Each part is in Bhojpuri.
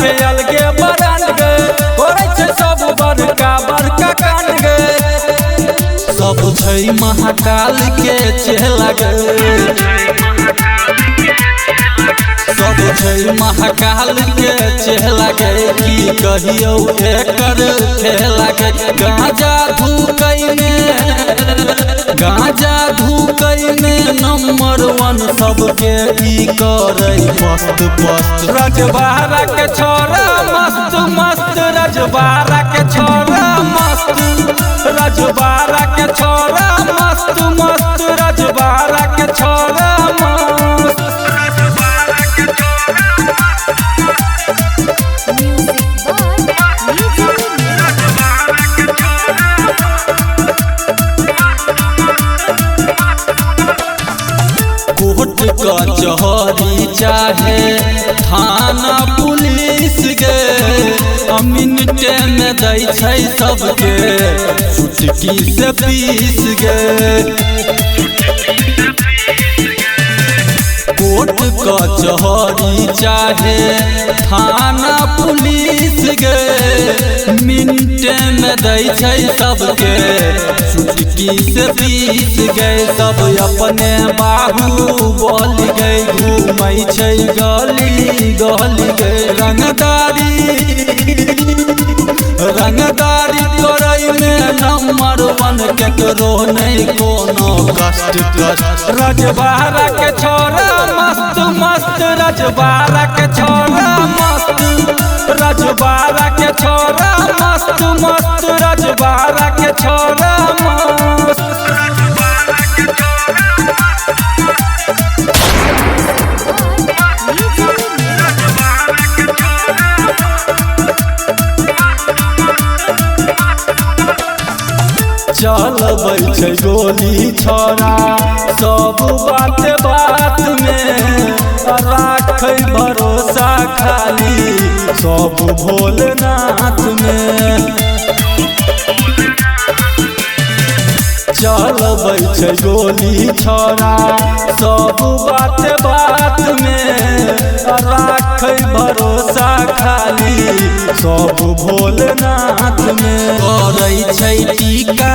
के अलगे बरान गे करे छे सब बड़का बड़का कांड गे सब छै महाकाल के चेला गे सब छै महाकाल के चेला गे की कहियो एकर खेला गे गांजा धुकै में नंबर 1 सबके ई करे मस्त मस्त रजवाड़ा के छोरा मस्त मस्त रजवाड़ा के छोरा मस्त रजवाड़ा के छोरा मस्त मस्त रजवाड़ा के छोरा मस्त कोर्ट कचहरी चाहे थाना पुलिस गे मिनटे में दै छै सबके चुटकी से पीस गे कोर्ट कचहरी चाहे थाना पुलिस गे मिनटे में दै छै सबके चुटकी से पीस गए सब अपने बाहुबली गए घूमै छै गली गली गए रंगदारी करे में नंबर 1 केकरो नहीं कोनो कष्ट रजवाड़ा के छोरा मस्त मस्त रजवाड़ा के छोरा मस्त रजवाड़ा के छोरा मस्त मस्त रजवाड़ा के छोरा मस्त चलबै छै गोली छोरा सब बात में राखै भरोसा खाली सब भोलेनाथ में चलबै छै गोली छोरा सब बात में राखै भरोसा खाली सब भोलेनाथ में करै छै टीका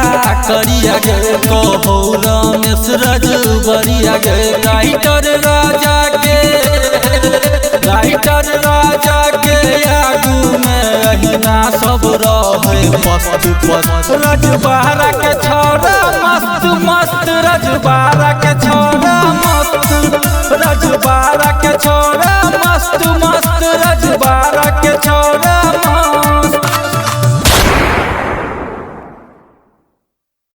करिया गे कहौ रमेश रजबरिया गे राइटर राजा के आगू में अहिना सब रहे मस्त मस्त रजवाड़ा के छोरा मस्त मस्त रजवाड़ा के छोरा मस्त रजवाड़ा के छोरा